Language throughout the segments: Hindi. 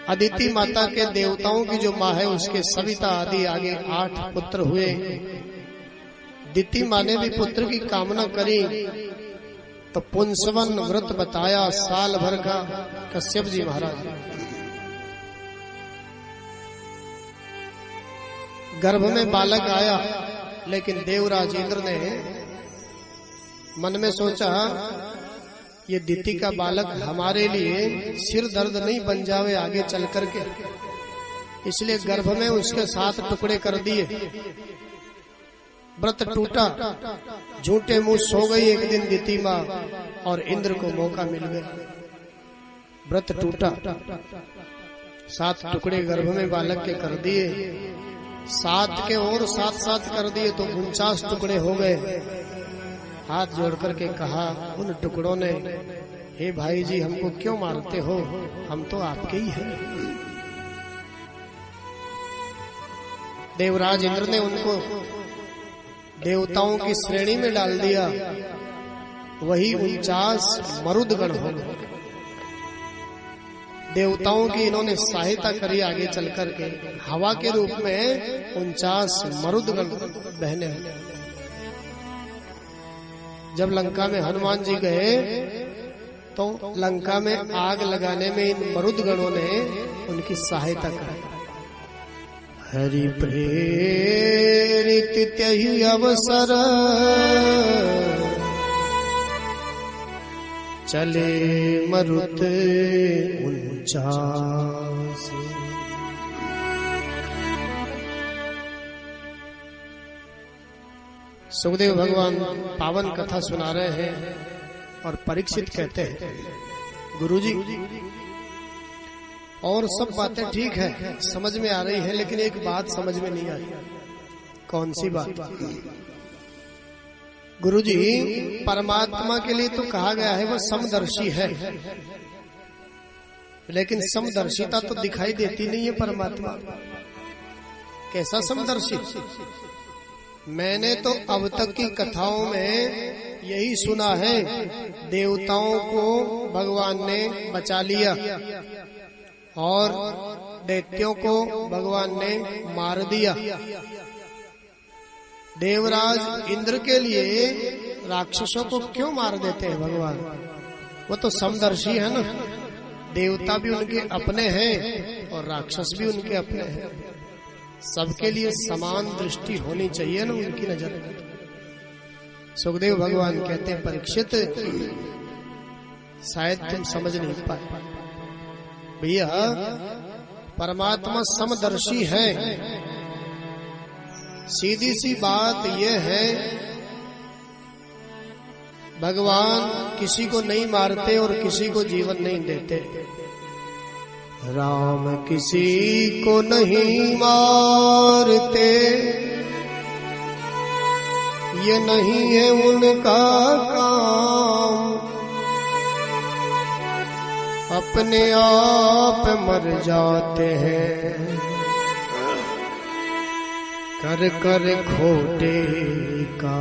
अदिति माता के देवताओं की जो माँ है उसके सविता आदि आगे 8 पुत्र हुए। दिति माँ ने भी पुत्र की कामना करी तो पुंसवन व्रत बताया साल भर का कश्यप जी महाराज। गर्भ में बालक आया, लेकिन देवराज इंद्र ने मन में सोचा ये दिति का बालक हमारे लिए सिर दर्द नहीं बन जावे आगे चल करके, इसलिए गर्भ में उसके 7 टुकड़े कर दिए। व्रत टूटा, झूठे मुंह सो गई एक दिन दिति माँ और इंद्र को मौका मिल गया। व्रत टूटा, 7 टुकड़े गर्भ में बालक के कर दिए, 7 के और 7 कर दिए तो 49 टुकड़े हो गए। हाथ जोड़ करके कहा उन टुकड़ों ने, हे भाई जी हमको क्यों मारते हो, हम तो आपके ही हैं। देवराज इंद्र ने उनको देवताओं की श्रेणी में डाल दिया। वही 49 मरुदगण हो गए। देवताओं की इन्होंने सहायता करी आगे चल करके, हवा के रूप में 49 मरुदगण बहने। जब लंका में हनुमान जी गए तो लंका में आग लगाने में इन मरुदगणों ने उनकी सहायता करी। हरि प्रेरित त्यहि अवसर चले मरुत 49। सुखदेव भगवान पावन कथा सुना रहे हैं और परीक्षित कहते हैं, गुरुजी और सब बातें ठीक है, समझ में आ रही है, लेकिन एक बात समझ में नहीं आई। कौन सी बात? गुरुजी परमात्मा के लिए तो कहा गया है वो समदर्शी है, लेकिन समदर्शिता तो दिखाई देती नहीं है परमात्मा। कैसा समदर्शी? मैंने तो अब तक की कथाओं में यही सुना है, देवताओं को भगवान ने बचा लिया और दैत्यों को भगवान ने मार दिया। देवराज इंद्र के लिए राक्षसों को क्यों मार देते हैं भगवान? वो तो समदर्शी है ना, देवता भी उनके अपने हैं और राक्षस भी उनके अपने हैं। सबके लिए समान दृष्टि होनी चाहिए ना उनकी नजर में। सुखदेव भगवान कहते हैं, परीक्षित शायद तुम समझ नहीं पाए भैया, परमात्मा समदर्शी है। सीधी सी बात यह है, भगवान किसी को नहीं मारते और किसी को जीवन नहीं देते। राम किसी को नहीं मारते, ये नहीं है उनका काम, अपने आप मर जाते हैं कर कर खोटे का।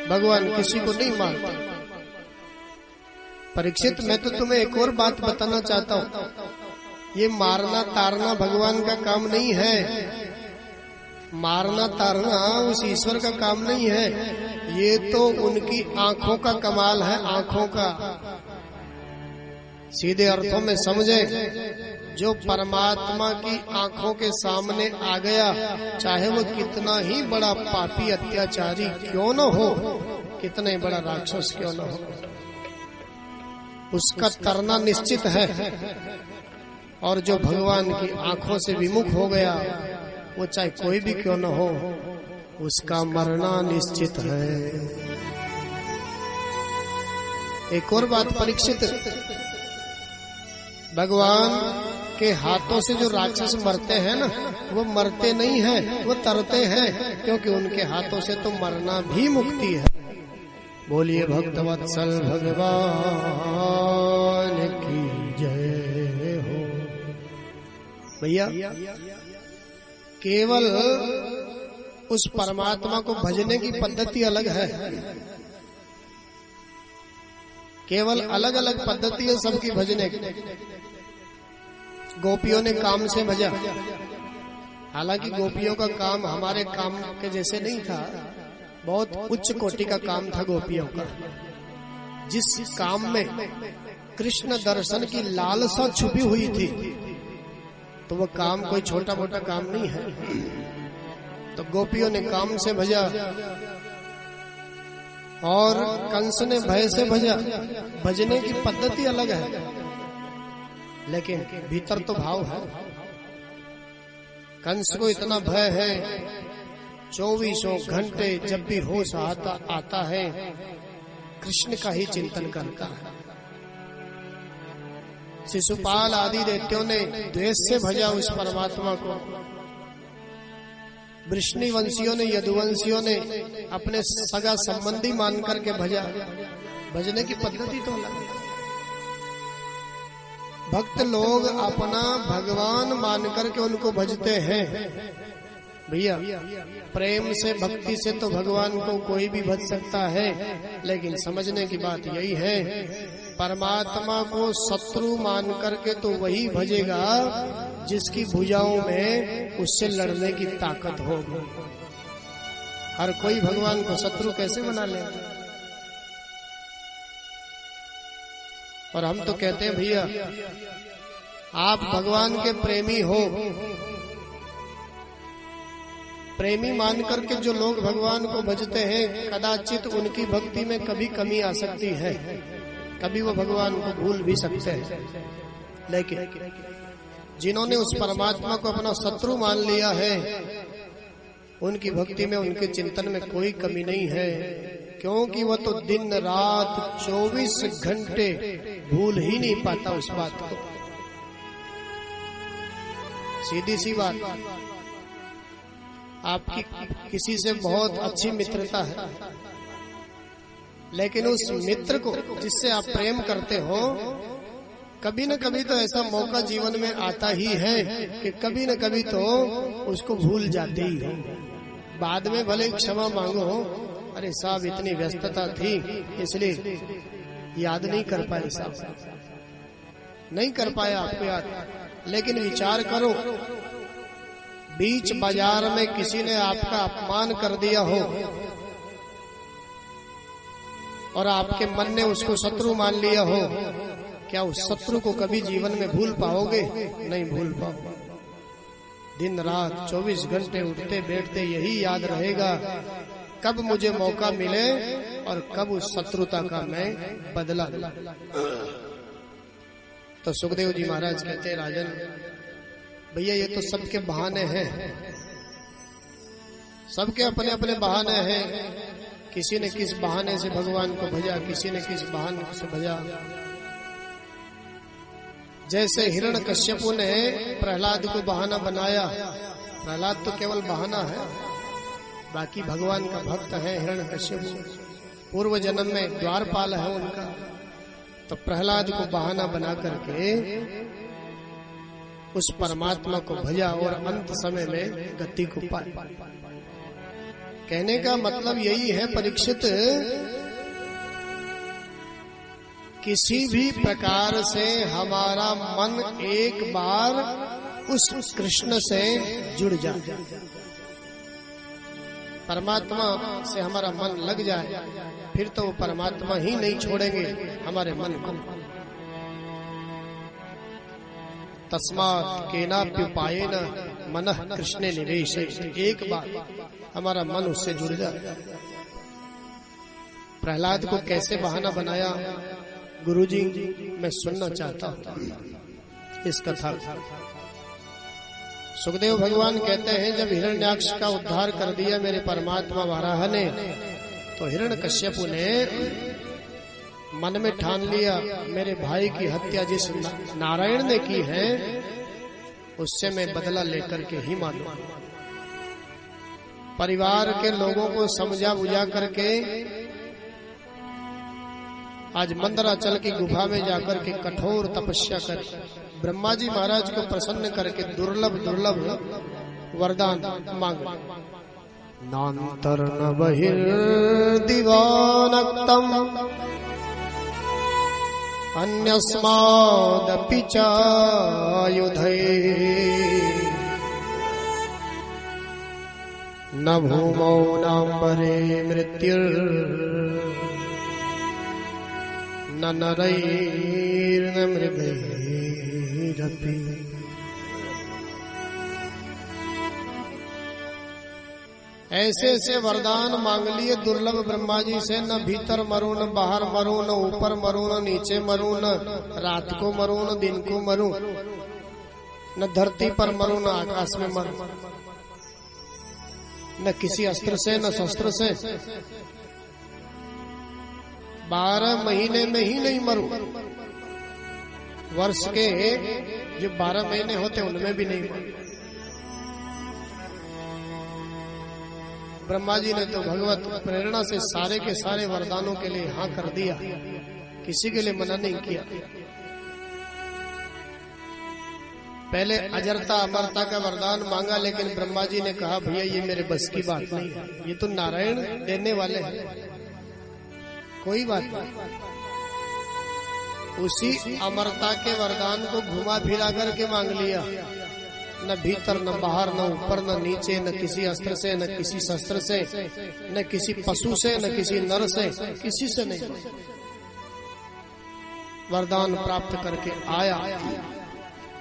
भगवान किसी को नहीं मारते। परीक्षित मैं तो तुम्हें एक और बात बताना चाहता हूँ, ये मारना तारना भगवान का काम नहीं है। मारना तारना उस ईश्वर का काम नहीं है, ये तो उनकी आंखों का कमाल है, आंखों का। सीधे अर्थों में समझे, जो परमात्मा की आंखों के सामने आ गया, चाहे वो कितना ही बड़ा पापी अत्याचारी क्यों न हो, कितना ही बड़ा राक्षस क्यों न हो, उसका तरना निश्चित है। और जो भगवान की आंखों से विमुख हो गया, वो चाहे कोई भी क्यों न हो, उसका मरना निश्चित है। एक और बात परीक्षित, भगवान के हाथों से जो राक्षस मरते हैं ना, वो मरते नहीं हैं, वो तरते हैं, क्योंकि उनके हाथों से तो मरना भी मुक्ति है। बोलिए भक्तवत्सल भगवान की जय हो। भैया केवल उस परमात्मा को भजने की पद्धति अलग है। केवल अलग अलग पद्धति है सबकी भजने की। गोपियों ने काम से भजा, हालांकि गोपियों का काम हमारे काम के जैसे नहीं था, बहुत उच्च कोटि का काम था गोपियों का। जिस काम में कृष्ण दर्शन की लालसा छुपी हुई थी, तो वह काम कोई छोटा मोटा काम नहीं है। तो गोपियों ने काम से भजा और कंस ने भय से भजा। भजने की पद्धति अलग है, लेकिन भीतर तो भाव है। कंस को इतना भय है, 24 घंटे जब भी होश आता है कृष्ण का ही चिंतन करता है। शिशुपाल आदि दैत्यों ने द्वेष से भजा उस परमात्मा को। वृष्णि वंशियों ने, यदुवंशियों ने अपने सगा संबंधी मान करके भजा। भजने की पद्धति तो अलग है। भक्त लोग अपना भगवान मान करके उनको भजते हैं। भैया प्रेम से, भक्ति से तो भगवान को कोई भी भज सकता है, लेकिन समझने की बात यही है, परमात्मा को शत्रु मान करके तो वही भजेगा जिसकी भुजाओं में उससे लड़ने की ताकत हो। हर कोई भगवान को शत्रु कैसे बना लेगा? और हम तो कहते हैं भैया आप भगवान के प्रेमी हो। प्रेमी मान करके जो लोग भगवान को भजते हैं, कदाचित उनकी भक्ति में कभी कमी आ सकती है, कभी वो भगवान को भूल भी सकते हैं। लेकिन जिन्होंने उस परमात्मा को अपना शत्रु मान लिया है, उनकी भक्ति में, उनके चिंतन में कोई कमी नहीं है, क्योंकि वह तो दिन रात 24 घंटे भूल ही नहीं पाता उस बात को। सीधी सी बात, आपकी किसी से बहुत अच्छी मित्रता है, लेकिन उस मित्र को जिससे आप प्रेम करते हो, कभी न कभी तो ऐसा मौका जीवन में आता ही है कि कभी न कभी तो उसको भूल जाते ही हो। बाद में भले क्षमा मांगो, अरे साहब इतनी व्यस्तता थी इसलिए याद नहीं कर पाए, साहब नहीं कर पाया आपको याद। लेकिन विचार करो, बीच बाजार में किसी ने आपका अपमान कर दिया हो और आपके मन ने उसको शत्रु मान लिया हो, क्या उस शत्रु को कभी जीवन में भूल पाओगे? नहीं भूल पाओगे। दिन रात 24 घंटे उठते बैठते यही याद रहेगा, कब मुझे मौका मिले और कब उस शत्रुता का मैं बदला। तो सुखदेव जी महाराज कहते हैं, राजन भैया ये तो सबके बहाने हैं, सबके अपने अपने बहाने हैं। किसी ने किस बहाने से भगवान को भजा, किसी ने किस बहाने से भजा। जैसे हिरण्यकश्यपु ने प्रहलाद को बहाना बनाया, प्रहलाद तो केवल बहाना है, बाकी भगवान का भक्त है हिरण्यकश्यपु, पूर्व जन्म में द्वारपाल है उनका। तो प्रहलाद को बहाना बना करके उस परमात्मा को भजा और अंत समय में गति को पाया। कहने का मतलब यही है परीक्षित, किसी भी प्रकार से हमारा मन एक बार उस कृष्ण से जुड़ जाए, परमात्मा से हमारा मन लग जाए, फिर तो वो परमात्मा ही नहीं छोड़ेंगे हमारे मन को। तस्मात् केनाप्युपायेन मनः कृष्णे निवेशे। एक बार हमारा मन उससे जुड़ जाए। प्रहलाद को कैसे बहाना बनाया गुरुजी, मैं सुनना चाहता हूँ इस कथा। सुखदेव भगवान कहते हैं, जब हिरण्याक्ष का उद्धार कर दिया मेरे परमात्मा वाराह ने, तो हिरण्यकश्यपु ने मन में ठान लिया, मेरे भाई की हत्या जिस नारायण ने की है उससे मैं बदला लेकर के ही मानूं। परिवार के लोगों को समझा बुझा करके आज मंदराचल की गुफा में जाकर के कठोर तपस्या कर ब्रह्मा जी महाराज को प्रसन्न करके दुर्लभ वरदान मांग। नान्तर्न बहिर्दिवानक्तम् अन्यस्मादपि चायुधे न भूमौ नाम्बरे मृत्युर्न नरैर्न मृगैरपि। ऐसे ऐसे वरदान मांग लिए दुर्लभ ब्रह्मा जी से, न भीतर मरूं, न बाहर मरूं, न ऊपर मरूं, न नीचे मरूं, न रात को मरूं, न दिन को मरूं, न धरती पर मरूं, न आकाश में मरूं, न किसी अस्त्र से न शस्त्र से, 12 महीने में ही नहीं मरूं। वर्ष के जो 12 महीने होते उनमें भी नहीं मरूं। ब्रह्मा जी ने तो भगवत प्रेरणा से सारे के सारे वरदानों के लिए हाँ कर दिया, किसी के लिए मना नहीं किया। पहले अजरता अमरता का वरदान मांगा, लेकिन ब्रह्मा जी ने कहा भैया ये मेरे बस की बात नहीं है, ये तो नारायण देने वाले हैं, कोई बात नहीं। उसी अमरता के वरदान को घुमा फिरा करके मांग लिया, न भीतर न बाहर, न ऊपर न नीचे, न किसी अस्त्र से, न किसी शस्त्र से, न किसी पशु से, न किसी नर से, किसी से नहीं। वरदान प्राप्त करके आया।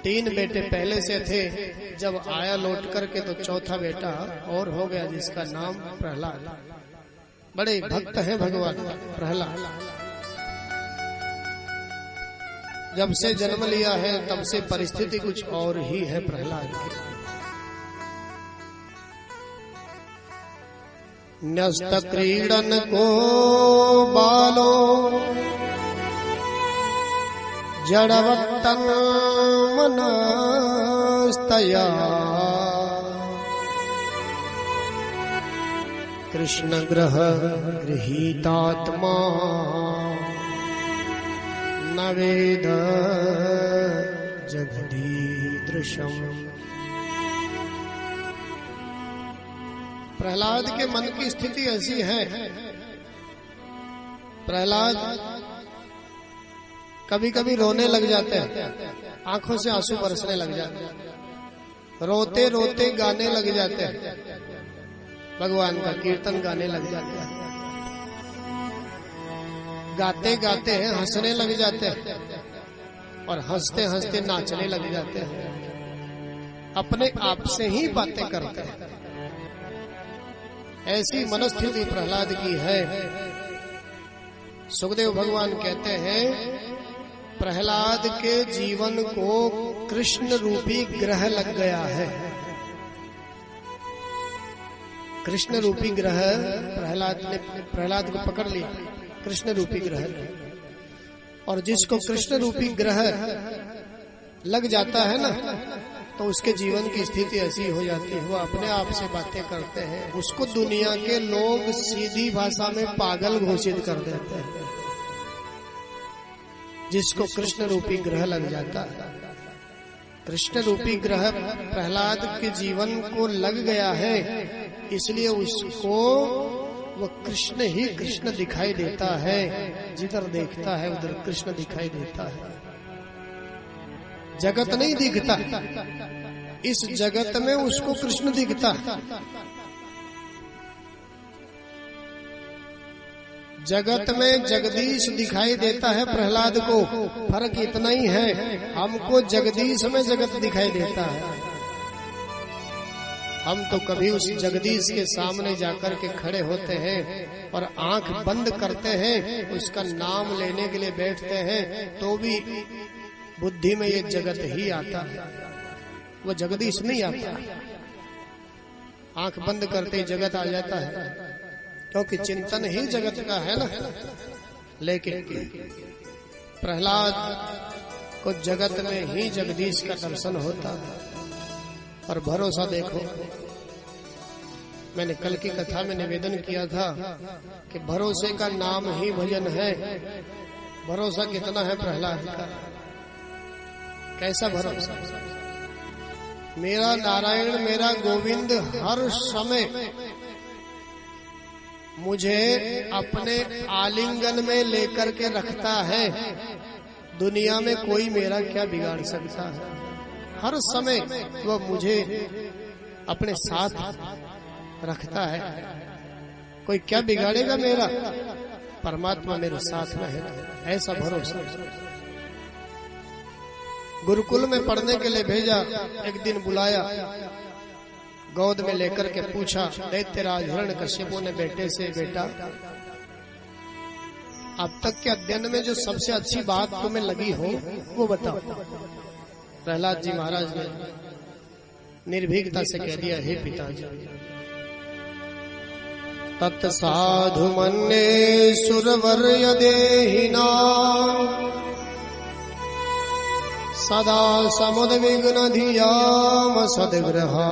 3 बेटे पहले से थे, जब आया लौट करके तो चौथा बेटा और हो गया, जिसका नाम प्रहलाद। बड़े भक्त हैं भगवान प्रहलाद। जब से जन्म लिया है तब से परिस्थिति कुछ और ही है प्रहलाद की। न्यस्त क्रीडन को बालो जड़वत्तन मनस्तया कृष्ण ग्रह गृहीतात्मा न वेद जगदीदृशम। प्रहलाद के मन की स्थिति ऐसी है, प्रहलाद कभी कभी रोने लग जाते हैं, आंखों से आंसू बरसने लग जाते हैं, रोते रोते गाने लग जाते हैं, भगवान का कीर्तन गाने लग जाते हैं, गाते गाते हैं हंसने लग जाते हैं, और हंसते हंसते नाचने लग जाते हैं, अपने आप से ही बातें करते हैं। ऐसी मनस्थिति प्रहलाद की है। सुखदेव भगवान कहते हैं प्रहलाद के जीवन को कृष्ण रूपी ग्रह लग गया है। कृष्ण रूपी ग्रह प्रहलाद को पकड़ लिया, कृष्ण रूपी ग्रह। और जिसको कृष्ण रूपी ग्रह लग जाता है ना, तो उसके जीवन की स्थिति ऐसी हो जाती है, वो अपने आप से बातें करते हैं, उसको दुनिया के लोग सीधी भाषा में पागल घोषित कर देते हैं। जिसको कृष्ण रूपी ग्रह लग जाता है, कृष्ण रूपी ग्रह प्रहलाद के जीवन को लग गया है, इसलिए उसको वो कृष्ण ही कृष्ण दिखाई देता है। जिधर देखता है उधर कृष्ण दिखाई देता है, जगत नहीं दिखता, इस जगत में उसको कृष्ण दिखता। जगत में जगदीश दिखाई देता है प्रहलाद को, फर्क इतना ही है, हमको जगदीश में जगत दिखाई देता है। हम तो कभी उस जगदीश के सामने जाकर के खड़े होते हैं और आंख बंद करते हैं, उसका नाम लेने के लिए बैठते हैं, तो भी बुद्धि में ये जगत ही आता है, वो जगदीश नहीं आता। आंख बंद करते ही जगत आ जाता है, क्योंकि चिंतन ही जगत का है ना। लेकिन प्रहलाद को जगत में ही जगदीश का दर्शन होता है। और भरोसा देखो, मैंने कल की कथा में निवेदन किया था कि भरोसे का नाम ही भजन है। भरोसा कितना है प्रहलाद का, कैसा भरोसा। मेरा नारायण मेरा गोविंद हर समय मुझे अपने आलिंगन में लेकर के रखता है। दुनिया में कोई मेरा क्या बिगाड़ सकता है। हर समय वह मुझे अपने साथ रखता है। कोई क्या बिगाड़ेगा मेरा, परमात्मा मेरे साथ में है, ऐसा भरोसा। गुरुकुल में पढ़ने के लिए भेजा, एक दिन बुलाया, गोद में लेकर के पूछा, दैत्यराज हिरण्यकश्यप ने बेटे से, बेटा अब तक के अध्ययन में जो सबसे अच्छी बात तुम्हें लगी हो वो बताओ। प्रहलाद जी महाराज ने निर्भीकता से कह दिया, हे पिताजी, तत्साधु मन्ये सुरवर्य देहिना सदा समुद्विग्न धियाम सद्ग्रहा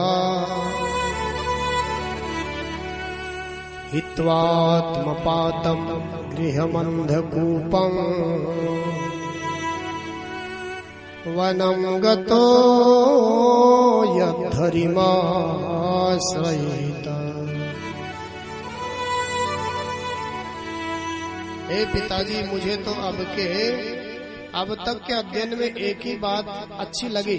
हित्वात्मपातं गृहमन्धकूपम् वनं गतो यद्धरिमाश्रयेत। हे पिताजी, मुझे तो अब तक के अध्ययन में एक ही बात अच्छी लगी,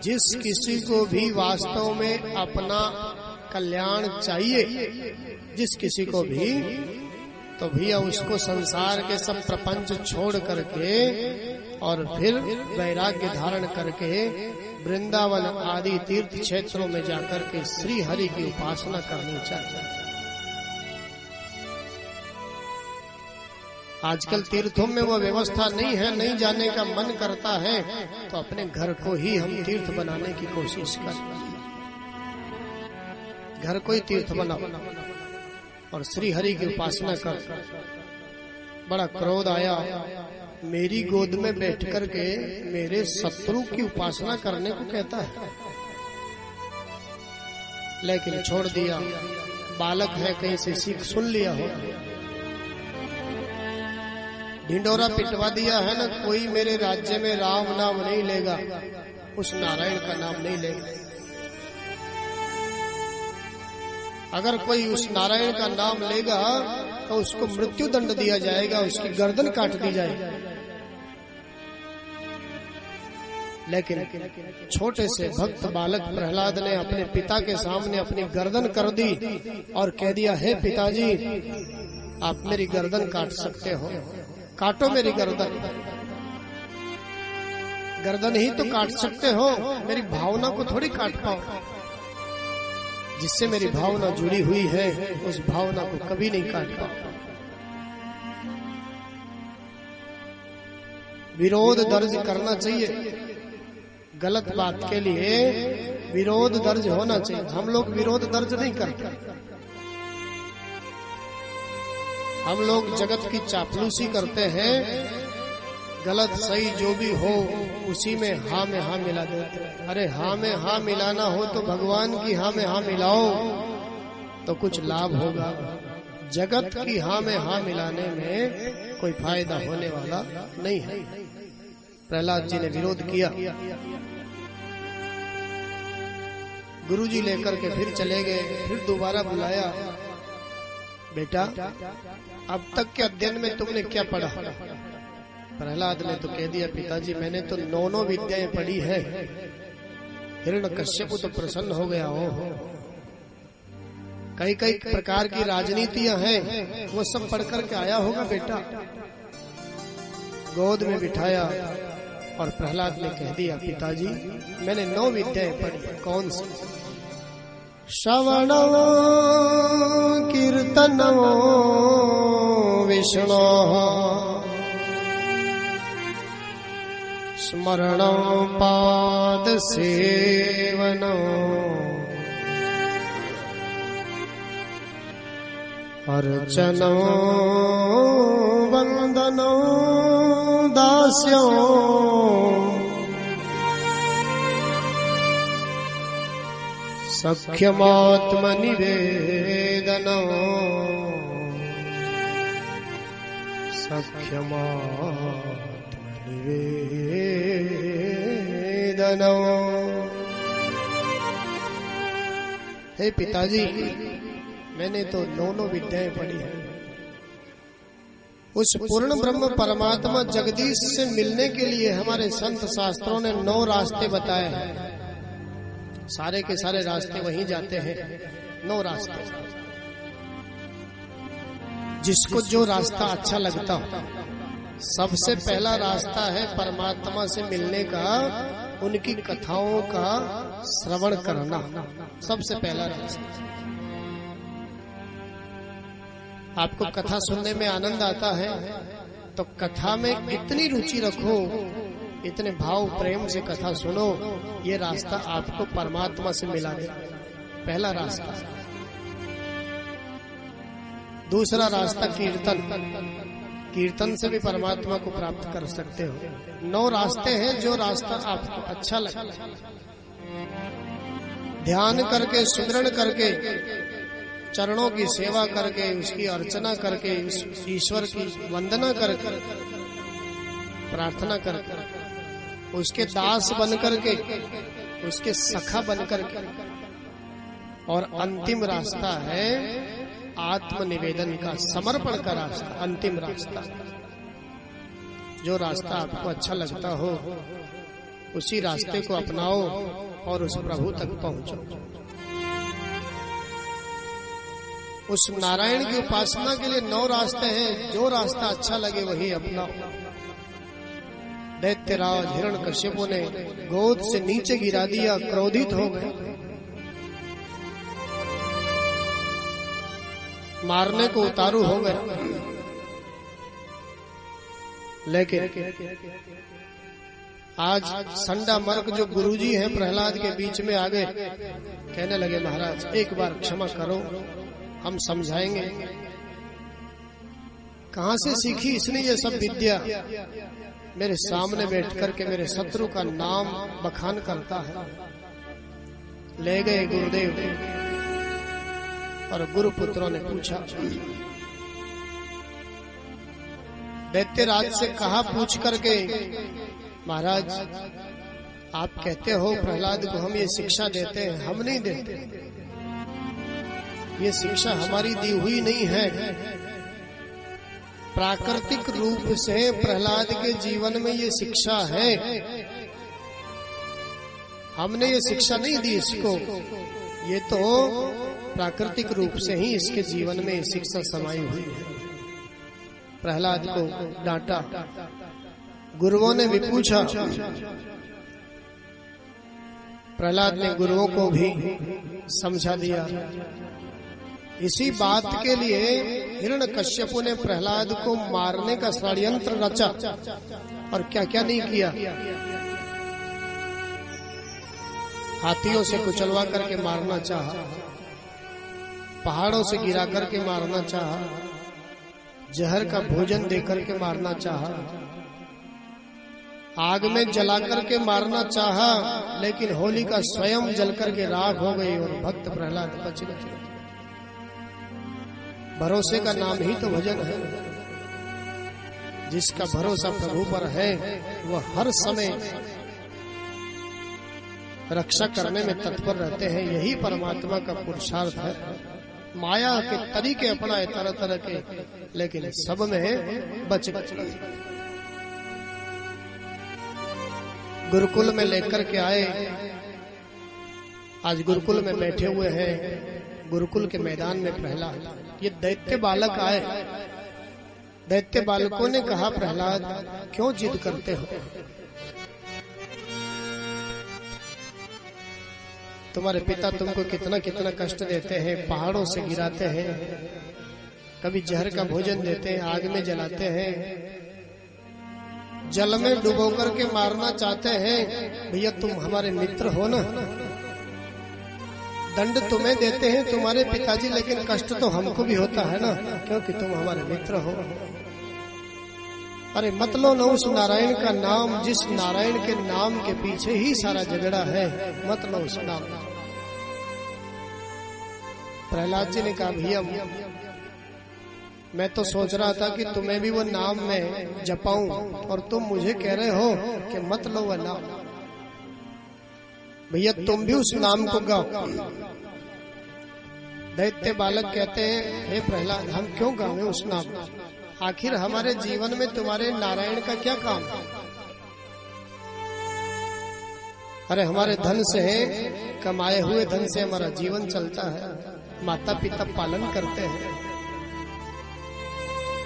जिस किसी को भी वास्तव में अपना कल्याण चाहिए, जिस किसी को भी, तो भैया उसको संसार के सब प्रपंच छोड़ करके और फिर वैराग्य धारण करके वृंदावन आदि तीर्थ क्षेत्रों में जाकर के श्री हरि की उपासना करनी चाहिए। आजकल तीर्थों में वो व्यवस्था नहीं है, नहीं जाने का मन करता है तो अपने घर को ही हम तीर्थ बनाने की कोशिश करते हैं। घर को ही तीर्थ बनाओ और श्री हरि की उपासना कर। बड़ा क्रोध आया, मेरी गोद में बैठ कर के मेरे शत्रु की उपासना करने को कहता है, लेकिन छोड़ दिया। बालक है, कहीं से सीख सुन लिया हो, ढिंडोरा पिटवा दिया है ना। कोई मेरे राज्य में राम नाम नहीं लेगा, उस नारायण का नाम नहीं लेगा। अगर कोई उस नारायण का नाम लेगा तो उसको मृत्यु दंड दिया जाएगा, उसकी गर्दन काट दी जाएगी। लेकिन छोटे से भक्त बालक प्रहलाद ने अपने पिता के सामने अपनी गर्दन कर दी और कह दिया, हे पिताजी, आप मेरी गर्दन काट सकते हो, काटो मेरी गर्दन। गर्दन ही तो काट सकते हो, मेरी भावना को थोड़ी काट पाओ। जिससे मेरी भावना जुड़ी हुई है उस भावना को कभी नहीं काट पाओ। विरोध दर्ज करना चाहिए, गलत बात के लिए विरोध दर्ज होना चाहिए। हम लोग विरोध दर्ज नहीं करते, हम लोग जगत की चापलूसी करते हैं। गलत सही जो भी हो उसी में हाँ में हाँ मिला देते। अरे हाँ में हाँ मिलाना हो तो भगवान की हाँ में हाँ मिलाओ तो कुछ लाभ होगा। जगत की हाँ में हाँ मिलाने में कोई फायदा होने वाला नहीं है। प्रहलाद जी ने विरोध किया। गुरुजी लेकर के फिर चले गए। फिर दोबारा बुलाया, बेटा अब तक के अध्ययन में तुमने क्या पढ़ा? प्रहलाद ने तो कह दिया, पिताजी मैंने तो 9 विद्याएं पढ़ी है। हिरण्यकश्यप तो प्रसन्न हो गया हो। कई कई प्रकार की राजनीतियां हैं, वो सब पढ़ करके आया होगा बेटा। गोद में बिठाया और प्रहलाद ने कह दिया, पिताजी मैंने 9 विद्याएं पढ़ी। कौन सी? श्रवणो कीर्तनो विष्णो स्मरणो पाद सेवनो अर्चनो वंदनो दास्यो सख्यमात्मनिवेदनो सख्यमात्मनिवेदनो। हे पिताजी मैंने तो 9 विद्याएं पढ़ी है। उस पूर्ण ब्रह्म परमात्मा जगदीश से मिलने के लिए हमारे संत शास्त्रों ने 9 रास्ते बताए हैं। सारे के सारे रास्ते वहीं जाते हैं, 9 रास्ते। जिसको जो रास्ता अच्छा लगता हो, सबसे पहला रास्ता है परमात्मा से मिलने का, उनकी कथाओं का श्रवण करना, सबसे पहला रास्ता। आपको कथा सुनने में आनंद आता है तो कथा में इतनी रुचि रखो, इतने भाव प्रेम से कथा सुनो, ये रास्ता आपको परमात्मा से मिला दे, पहला रास्ता। दूसरा रास्ता कीर्तन, कीर्तन से भी परमात्मा को प्राप्त कर सकते हो। 9 रास्ते हैं, जो रास्ता आपको अच्छा लगे, ध्यान करके, सुमिरन करके, चरणों की सेवा करके, उसकी अर्चना करके, ईश्वर की वंदना करके, प्रार्थना करके, उसके दास बन करके, उसके सखा बन करके। और अंतिम रास्ता है आत्मनिवेदन का, समर्पण का रास्ता, अंतिम रास्ता। जो रास्ता आपको अच्छा लगता हो, उसी रास्ते को अपनाओ और उस प्रभु तक पहुंचो। उस नारायण की उपासना के लिए 9 रास्ते हैं, जो रास्ता अच्छा लगे वही अपनाओ। दैत्यराज हिरण्यकश्यप ने गोद से नीचे गिरा दिया, क्रोधित हो गए, मारने को उतारू हो गए। लेकिन आज संडा मर्क जो गुरुजी हैं प्रहलाद के बीच में आ गए, कहने लगे महाराज एक बार क्षमा करो, हम समझाएंगे। कहां से सीखी इसने ये सब विद्या? मेरे सामने बैठ करके मेरे शत्रु का नाम बखान करता है। ले गए गुरुदेव और गुरुपुत्रों ने पूछा, दैत्यराज से कहा पूछ करके, महाराज आप कहते हो प्रहलाद को हम ये शिक्षा देते हैं, हम नहीं देते। ये शिक्षा हमारी दी हुई नहीं है। प्राकृतिक रूप से प्रहलाद के जीवन में ये शिक्षा है, हमने ये शिक्षा नहीं दी इसको। ये तो प्राकृतिक रूप से ही इसके जीवन में शिक्षा समाई हुई है। प्रहलाद को डांटा, गुरुओं ने भी पूछा, प्रहलाद ने गुरुओं को भी समझा दिया। इसी बात के लिए हिरण्यकश्यप ने प्रहलाद को मारने का षड्यंत्र रचा और क्या क्या नहीं किया। हाथियों से कुचलवा करके मारना चाहा, पहाड़ों से गिरा करके मारना चाहा, जहर का भोजन देकर के मारना चाहा, आग में जला करके मारना चाहा, लेकिन होलिका स्वयं जल करके राख हो गई और भक्त प्रहलाद बच गए। भरोसे का नाम ही तो भजन है। जिसका भरोसा प्रभु पर है वह हर समय रक्षा करने में तत्पर रहते हैं। यही परमात्मा का पुरुषार्थ है। माया के तरीके अपनाए तरह तरह के, लेकिन सब में बच गए। गुरुकुल में लेकर के आए, आज गुरुकुल में बैठे हुए हैं। गुरुकुल के मैदान में प्रहलाद, ये दैत्य बालक आए। दैत्य बालकों ने कहा, प्रहलाद क्यों जिद करते हो? तुम्हारे पिता तुमको कितना कितना कष्ट देते हैं, पहाड़ों से गिराते हैं, कभी जहर का भोजन देते हैं, आग में जलाते हैं, जल में डुबो करके मारना चाहते हैं। भैया तुम हमारे मित्र हो ना, दंड तुम्हें देते हैं तुम्हारे पिताजी, लेकिन कष्ट तो हमको भी होता है ना, क्योंकि तुम हमारे मित्र हो। अरे मत लो न उस नारायण का नाम, जिस नारायण के नाम के पीछे ही सारा झगड़ा है, मत लो उस नाम। प्रहलाद जी ने कहा, भैया मैं तो सोच रहा था कि तुम्हें भी वो नाम मैं जपाऊं, और तुम मुझे कह रहे हो कि मत लो वह नाम। भैया तुम भी उस नाम को गाओ। दैत्य बालक कहते हैं, हे प्रहलाद हम क्यों गावे उस नाम? आखिर हमारे जीवन में तुम्हारे नारायण का क्या काम है? अरे हमारे धन से, कमाए हुए धन से हमारा जीवन चलता है, माता पिता पालन करते हैं।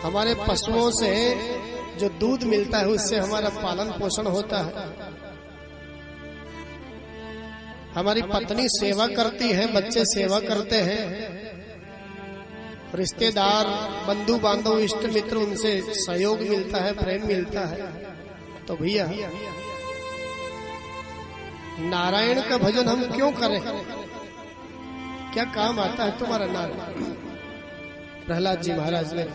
हमारे पशुओं से जो दूध मिलता है उससे हमारा पालन पोषण होता है। हमारी पत्नी सेवा करती है, बच्चे सेवा करते हैं, रिश्तेदार, बंधु बांधव, इष्ट मित्र, उनसे सहयोग मिलता है, प्रेम मिलता है। तो भैया नारायण का भजन हम क्यों करें? क्या काम आता है तुम्हारा नारायण? प्रहलाद जी महाराज ने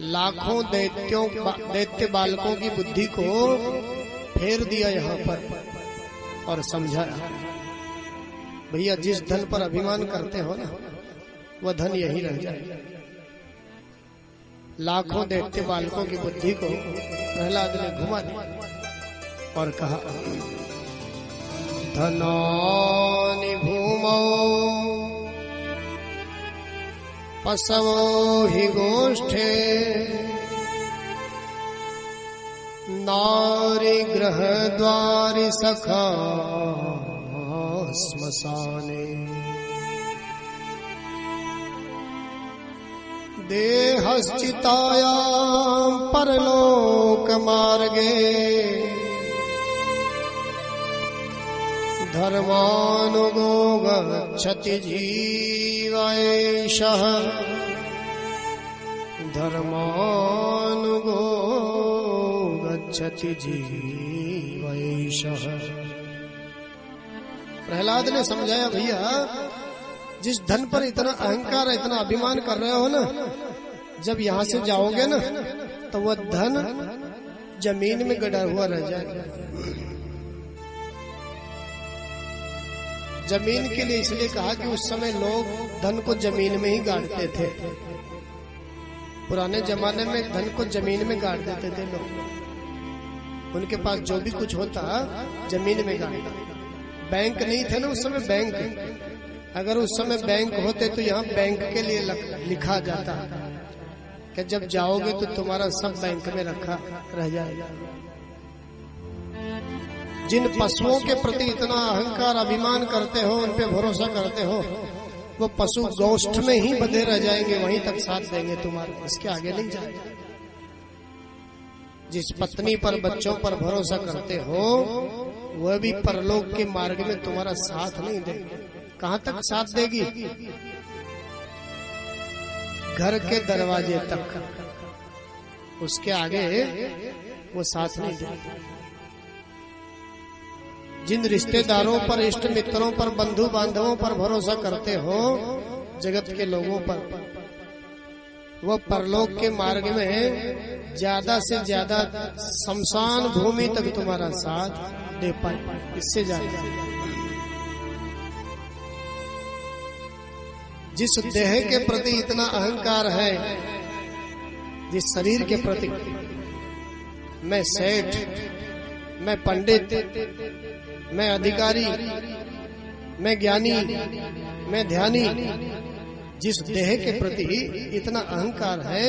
लाखों दैत्य बालकों की बुद्धि को फेर दिया यहाँ पर और समझाया, भैया जिस धन पर अभिमान करते हो ना, वह धन यही रह जाए। लाखों दैत्य बालकों की बुद्धि को प्रहलाद ने घुमा दिया और कहा, धनानि भूमौ पशवो हि गोष्ठे नारी गृह द्वारि सखा श्मशाने देहश्चितायां परलोक मार्गे धर्मानुगो गच्छति जीवैषः धर्मानुगो गच्छति जीवैषः। प्रहलाद ने समझाया, भैया जिस धन पर इतना अहंकार, इतना अभिमान कर रहे हो ना, जब यहाँ से जाओगे ना तो वह धन जमीन में गड़ा हुआ रह जाएगा। जमीन के लिए इसलिए कहा कि उस समय लोग धन को जमीन में ही गाड़ते थे। पुराने जमाने में धन को जमीन में गाड़ देते थे लोग। उनके पास जो भी कुछ होता जमीन में गाड़ता। बैंक नहीं थे ना उस समय। बैंक, अगर उस समय बैंक होते तो यहाँ बैंक के लिए लिखा जाता कि जब जाओगे तो तुम्हारा सब बैंक में रखा रह जाएगा। जिन पशुओं के प्रति इतना अहंकार, अभिमान करते हो, उन पे भरोसा करते हो, वो पशु गोष्ठ में ही बंधे रह जाएंगे, वहीं तक साथ देंगे तुम्हारे, इसके आगे नहीं जाएंगे। जिस पत्नी पर, बच्चों पर भरोसा करते हो, वह भी परलोक के मार्ग में तुम्हारा साथ नहीं देगी। कहाँ तक साथ देगी? घर के दरवाजे तक, उसके आगे वो साथ नहीं देगी। जिन रिश्तेदारों पर, इष्ट मित्रों पर, बंधु बांधवों पर भरोसा करते हो, जगत के लोगों पर, वह परलोक के मार्ग में ज्यादा से ज्यादा शमशान भूमि तक तुम्हारा साथ दे पाए, इससे ज्यादा। जिस देह के प्रति इतना अहंकार है, जिस शरीर के प्रति, मैं सेठ, मैं पंडित, मैं अधिकारी, मैं ज्ञानी, मैं ध्यानी, जिस देह के प्रति इतना अहंकार है,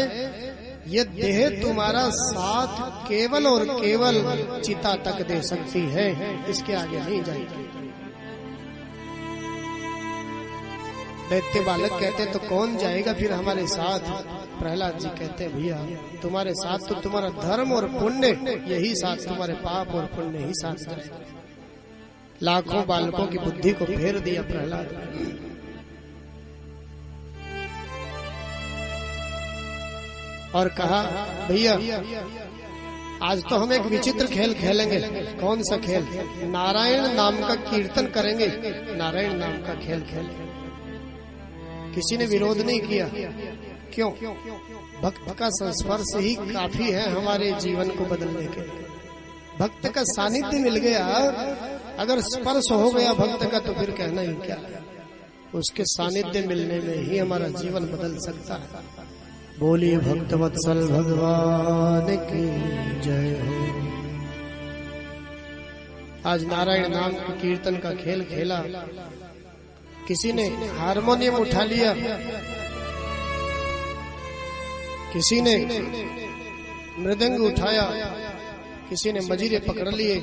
यह देह तुम्हारा साथ केवल और केवल चिता तक दे सकती है, इसके आगे नहीं जाएगी। दैत्य बालक कहते तो कौन जाएगा फिर हमारे साथ? प्रहलाद जी कहते भैया तुम्हारे साथ तो तुम्हारा धर्म और पुण्य, यही साथ, तुम्हारे पाप और पुण्य ही साथ जाएगा। लाखों बालकों की बुद्धि को फेर दिया प्रहलाद। और कहा, भैया आज तो हम एक विचित्र खेल खेलेंगे। कौन सा खेल? नारायण नाम का कीर्तन करेंगे, नारायण नाम का खेल खेलेंगे। किसी ने विरोध नहीं किया। क्यों? भक्त का संस्पर्श ही काफी है हमारे जीवन को बदलने के लिए। भक्त का सानिध्य मिल गया, अगर स्पर्श हो गया भक्त का, तो फिर कहना ही क्या। उसके सानिध्य मिलने में ही हमारा जीवन बदल सकता है। बोलिए भक्त वत्सल भगवान की जय हो। आज नारायण नाम के कीर्तन का खेल खेला। किसी ने हारमोनियम उठा लिया किसी ने मृदंग उठाया, किसी ने मजीरे पकड़ लिए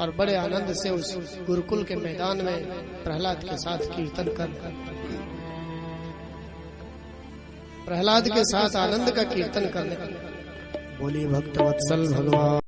और बड़े आनंद से उस गुरुकुल के मैदान में प्रहलाद के साथ कीर्तन कर, प्रहलाद के साथ आनंद का कीर्तन करने। बोलिए भक्त वत्सल भगवान।